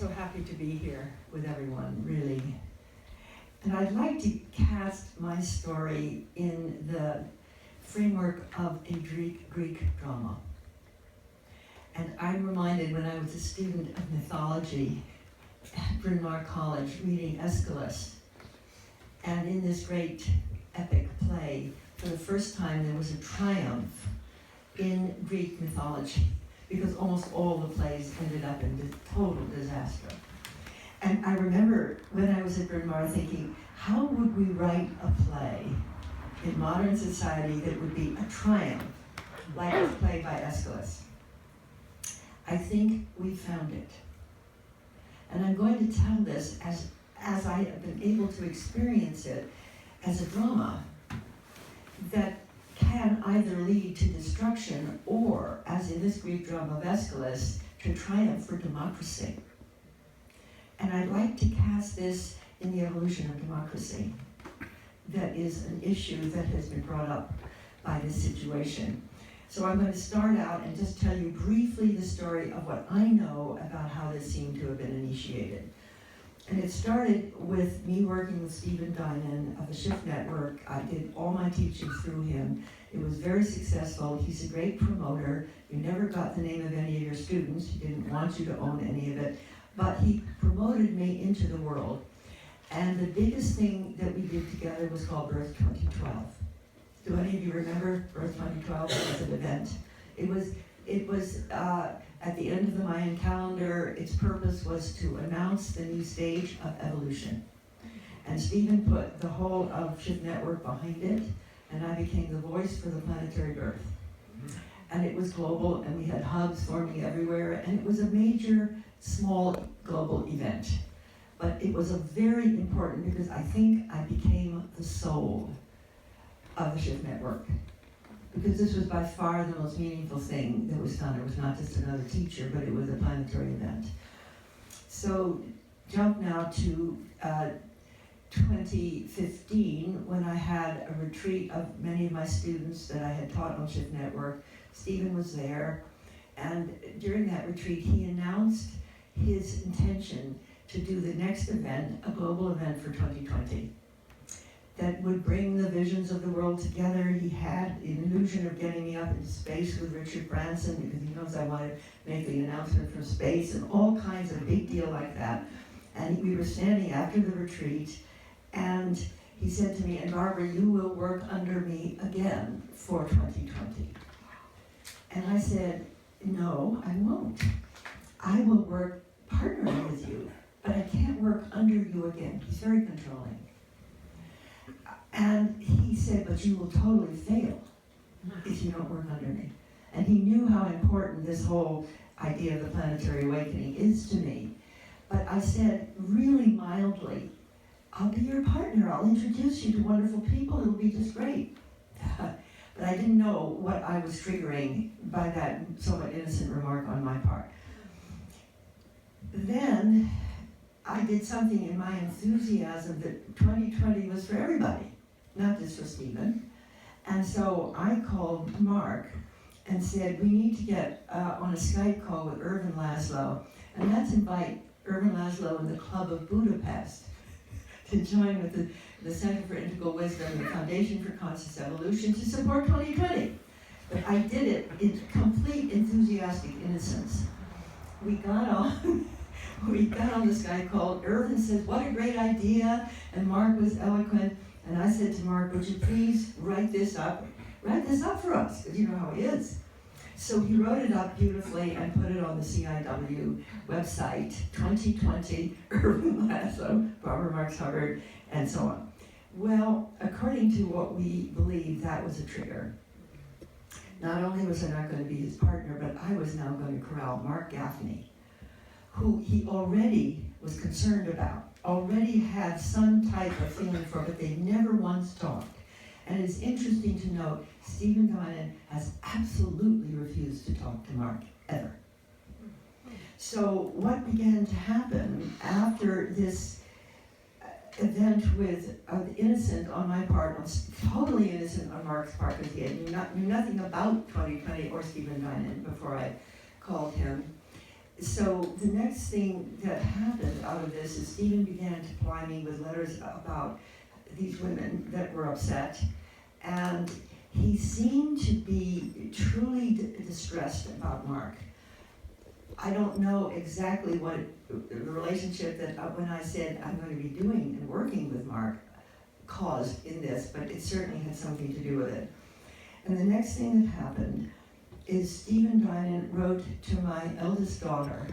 so happy to be here with everyone, really. And I'd like to cast my story in the framework of a Greek drama. And I'm reminded when I was a student of mythology at Bryn Mawr College reading Aeschylus, and in this great epic play, for the first time there was a triumph in Greek mythology, because almost all the plays ended up in total disaster. And I remember when I was at Bryn Mawr thinking, how would we write a play in modern society that would be a triumph, like a play by Aeschylus? I think we found it. And I'm going to tell this as I have been able to experience it as a drama that can either lead to destruction or, as in this Greek drama of Aeschylus, to triumph for democracy. And I'd like to cast this in the evolution of democracy. That is an issue that has been brought up by this situation. So I'm going to start out and just tell you briefly the story of what I know about how this seemed to have been initiated. And it started with me working with Stephen Dinan of the Shift Network. I did all my teaching through him. It was very successful. He's a great promoter. You never got the name of any of your students. He didn't want you to own any of it. But he promoted me into the world. And the biggest thing that we did together was called Birth 2012. Do any of you remember Birth 2012 as an event? It was at the end of the Mayan calendar. Its purpose was to announce the new stage of evolution. And Stephen put the whole of Shift Network behind it, and I became the voice for the planetary birth. And it was global, and we had hubs forming everywhere, and it was a major, small, global event. But it was a very important, because I think I became the soul of the Shift Network. Because this was by far the most meaningful thing that was done. It was not just another teacher, but it was a planetary event. So jump now to 2015, when I had a retreat of many of my students that I had taught on Shift Network. Stephen was there, and during that retreat, he announced his intention to do the next event, a global event for 2020. That would bring the visions of the world together. He had an illusion of getting me up into space with Richard Branson, because he knows I want to make the announcement from space, and all kinds of big deal like that. And we were standing after the retreat, and he said to me, and Barbara, you will work under me again for 2020. And I said, no, I won't. I will work partnering with you, but I can't work under you again. He's very controlling. And he said, but you will totally fail if you don't work under me. And he knew how important this whole idea of the planetary awakening is to me. But I said, really mildly, I'll be your partner. I'll introduce you to wonderful people. It'll be just great. But I didn't know what I was triggering by that somewhat innocent remark on my part. Then I did something in my enthusiasm that 2020 was for everybody, not just for Stephen. And so I called Marc and said, we need to get on a Skype call with Irvin Laszlo, and let's invite Irvin Laszlo and the Club of Budapest to join with the Center for Integral Wisdom and the Foundation for Conscious Evolution to support 2020. But I did it in complete enthusiastic innocence. We got on the Skype call. Irvin said, what a great idea, and Marc was eloquent. And I said to Marc, would you please write this up for us, because you know how he is. So he wrote it up beautifully and put it on the CIW website, 2020, Irvin Laszlo, Barbara Marx Hubbard, and so on. Well, according to what we believe, that was a trigger. Not only was I not going to be his partner, but I was now going to corral Marc Gafni, who he already was concerned about, already had some type of feeling for, but they never once talked. And it's interesting to note, Stephen Dinan has absolutely refused to talk to Marc, ever. So what began to happen after this event with innocent on my part, totally innocent on Marc's part, because he knew nothing about 2020 or Stephen Dinan before I called him, So the next thing that happened out of this is Stephen began to ply me with letters about these women that were upset, and he seemed to be truly distressed about Marc. I don't know exactly what the relationship that when I said I'm going to be doing and working with Marc caused in this, but it certainly had something to do with it. And the next thing that happened is Stephen Dinan wrote to my eldest daughter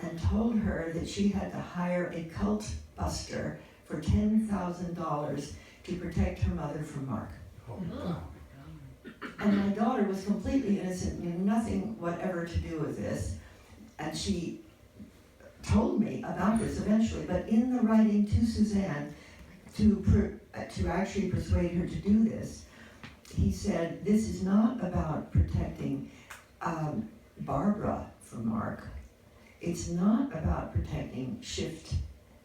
and told her that she had to hire a cult buster for $10,000 to protect her mother from Marc. Oh. And my daughter was completely innocent, knew nothing whatever to do with this, and she told me about this eventually, but in the writing to Suzanne, to actually persuade her to do this, he said, this is not about protecting Barbara from Marc. It's not about protecting Shift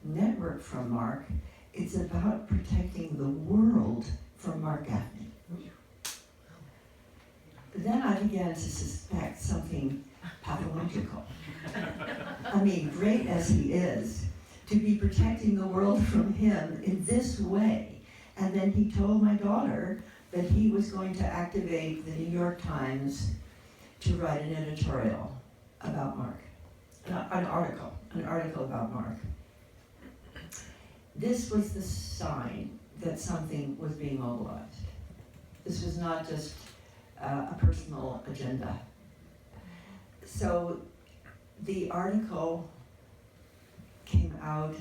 Network from Marc. It's about protecting the world from Marc Gafni. Then I began to suspect something pathological. I mean, great as he is, to be protecting the world from him in this way. And then he told my daughter that he was going to activate the New York Times to write an editorial about Marc, an article about Marc. This was the sign that something was being mobilized. This was not just a personal agenda. So the article came out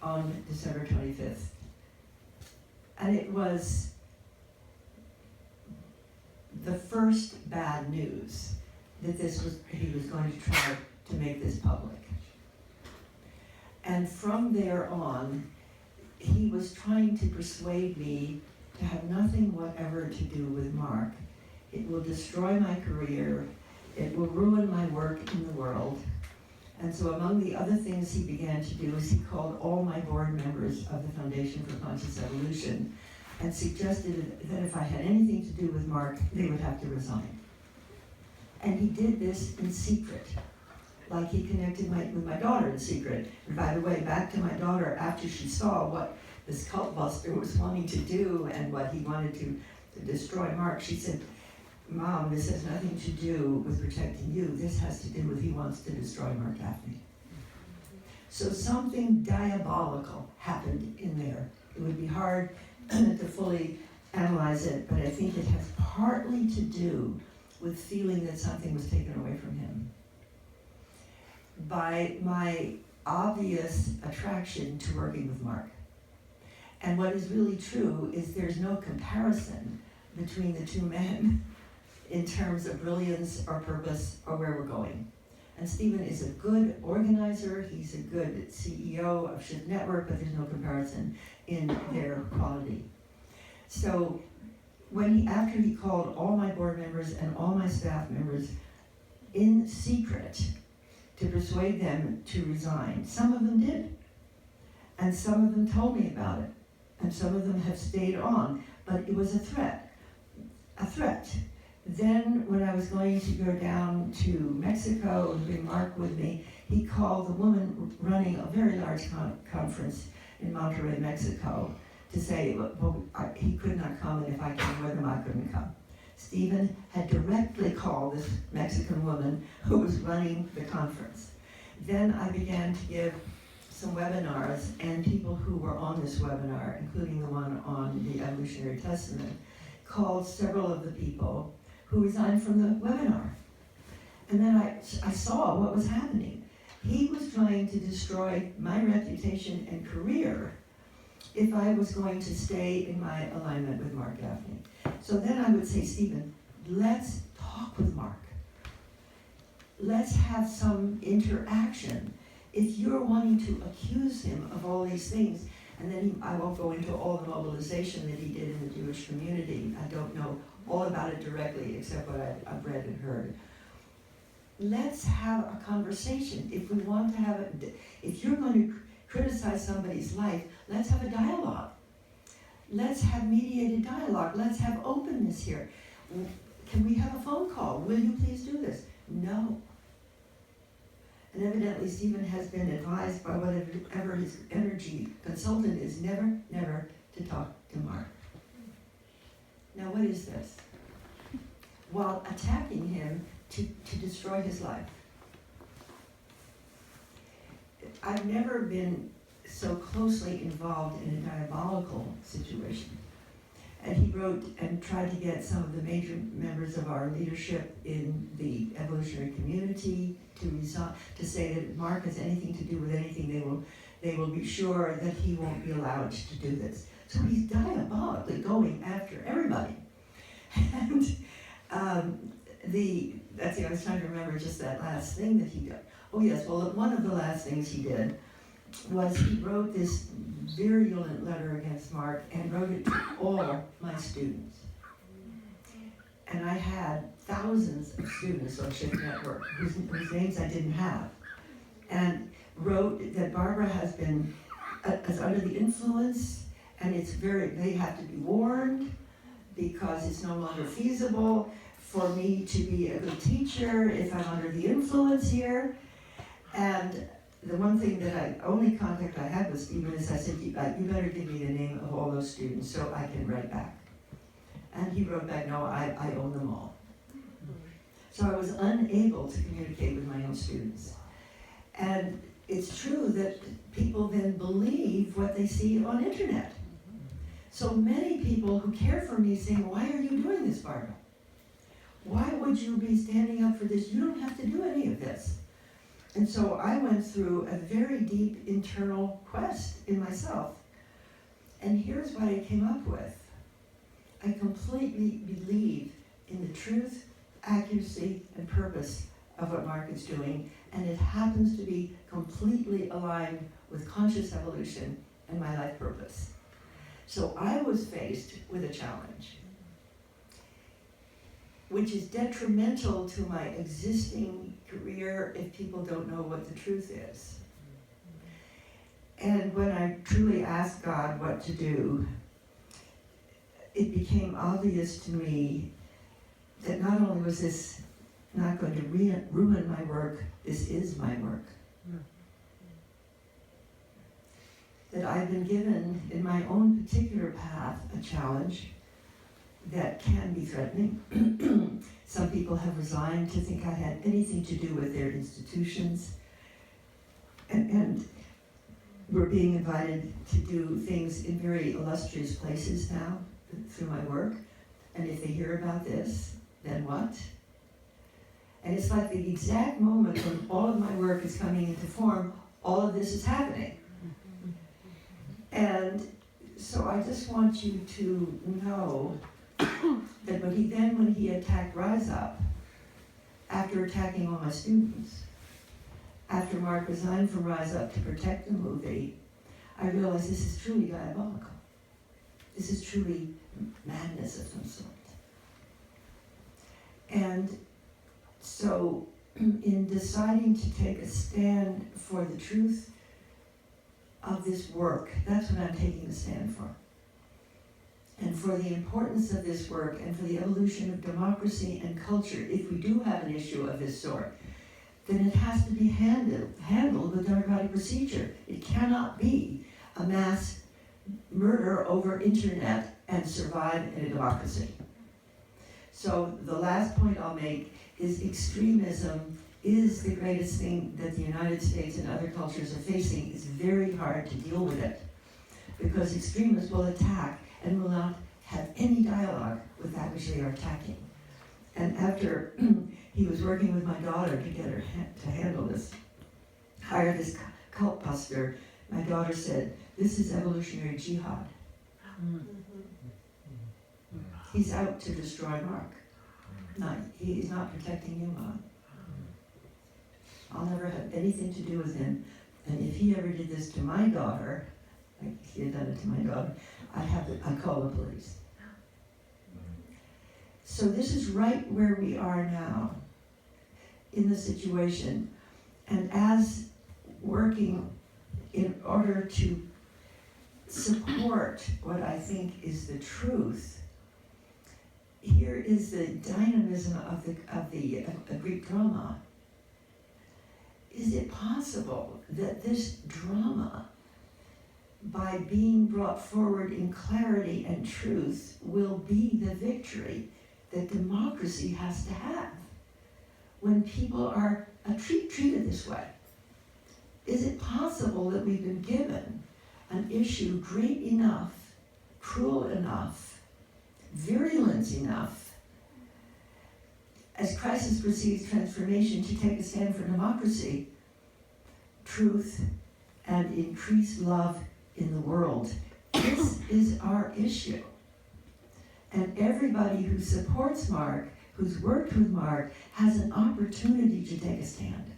on December 25th, and it was the first bad news that he was going to try to make this public. And from there on, he was trying to persuade me to have nothing whatever to do with Marc. It will destroy my career. It will ruin my work in the world. And so among the other things he began to do is he called all my board members of the Foundation for Conscious Evolution and suggested that if I had anything to do with Marc, they would have to resign. And he did this in secret, like he connected with my daughter in secret. And by the way, back to my daughter, after she saw what this cult buster was wanting to do and what he wanted to destroy Marc, she said, Mom, this has nothing to do with protecting you. This has to do with he wants to destroy Marc Gafni. So something diabolical happened in there. It would be hard to fully analyze it, but I think it has partly to do with feeling that something was taken away from him. By my obvious attraction to working with Marc. And what is really true is there's no comparison between the two men in terms of brilliance or purpose or where we're going. And Stephen is a good organizer, he's a good CEO of Shift Network, but there's no comparison in their quality. So after he called all my board members and all my staff members in secret to persuade them to resign, some of them did. And some of them told me about it. And some of them have stayed on, but it was a threat. Then when I was going to go down to Mexico and bring Marc with me, he called the woman running a very large conference in Monterrey, Mexico, to say, well, he could not come, and if I came with him, I couldn't come. Stephen had directly called this Mexican woman who was running the conference. Then I began to give some webinars, and people who were on this webinar, including the one on the Evolutionary Testament, called several of the people who resigned from the webinar. And then I saw what was happening. He was trying to destroy my reputation and career if I was going to stay in my alignment with Marc Gafni. So then I would say, Stephen, let's talk with Marc. Let's have some interaction. If you're wanting to accuse him of all these things, and then I won't go into all the mobilization that he did in the Jewish community. I don't know all about it directly, except what I've read and heard. Let's have a conversation. If we want to have it, if you're going to criticize somebody's life, let's have a dialogue. Let's have mediated dialogue. Let's have openness here. Can we have a phone call? Will you please do this? No. And evidently Stephen has been advised by whatever his energy consultant is never to talk to Marc. Now what is this? While attacking him to destroy his life. I've never been so closely involved in a diabolical situation. And he wrote and tried to get some of the major members of our leadership in the evolutionary community to say that if Marc has anything to do with anything, they will be sure that he won't be allowed to do this. So he's diabolically going after everybody. And I was trying to remember just that last thing that he did. Oh yes, well, one of the last things he did was he wrote this virulent letter against Marc and wrote it to all my students. And I had thousands of students on Shift Network whose names I didn't have. And wrote that Barbara has been is under the influence, and they have to be warned because it's no longer feasible for me to be a good teacher if I'm under the influence here. And the one thing only contact I had with Stephen is I said, you better give me the name of all those students so I can write back. And he wrote back, no, I own them all. So I was unable to communicate with my own students. And it's true that people then believe what they see on internet. So many people who care for me saying, why are you doing this, Barbara? Why would you be standing up for this? You don't have to do any of this. And so I went through a very deep internal quest in myself. And here's what I came up with. I completely believe in the truth, accuracy, and purpose of what Marc is doing, and it happens to be completely aligned with conscious evolution and my life purpose. So I was faced with a challenge, which is detrimental to my existing career if people don't know what the truth is. And when I truly asked God what to do, it became obvious to me that not only was this not going to ruin my work, this is my work. That I've been given in my own particular path a challenge that can be threatening. Some people have resigned to think I had anything to do with their institutions. And we're being invited to do things in very illustrious places now through my work. And if they hear about this, then what? And it's like the exact moment when all of my work is coming into form, all of this is happening. And so I just want you to know that when he attacked Rise Up, after attacking all my students, after Marc resigned from Rise Up to protect the movie, I realized this is truly diabolical. This is truly madness of some sort. And so in deciding to take a stand for the truth of this work, that's what I'm taking a stand for. And for the importance of this work and for the evolution of democracy and culture, if we do have an issue of this sort, then it has to be handled with democratic procedure. It cannot be a mass murder over internet and survive in a democracy. So the last point I'll make is extremism is the greatest thing that the United States and other cultures are facing. It's very hard to deal with it because extremists will attack and will not have any dialogue with that which they are attacking. And after he was working with my daughter to get her to handle this, hire this cult buster, my daughter said, "This is evolutionary jihad." He's out to destroy Marc. He's not protecting you, Mom. I'll never have anything to do with him. And if he ever did this to my daughter, like he had done it to my daughter, I'd call the police. So this is right where we are now in the situation. And as working in order to support what I think is the truth, here is the dynamism of the Greek drama. is it possible that this drama, by being brought forward in clarity and truth, will be the victory that democracy has to have when people are treated this way? Is it possible that we've been given an issue great enough, cruel enough, virulent enough, as crisis precedes transformation, to take a stand for democracy, truth, and increased love in the world? This is our issue. And everybody who supports Marc, who's worked with Marc, has an opportunity to take a stand.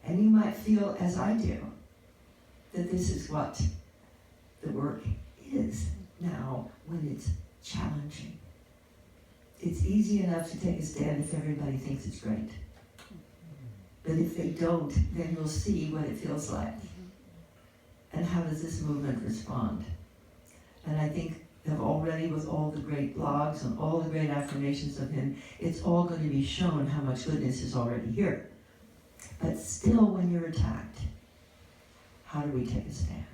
And you might feel, as I do, that this is what the work is now when it's challenging. It's easy enough to take a stand if everybody thinks it's great. But if they don't, then you'll see what it feels like. And how does this movement respond? And I think that already, with all the great blogs and all the great affirmations of him, it's all going to be shown how much goodness is already here. But still, when you're attacked, how do we take a stand?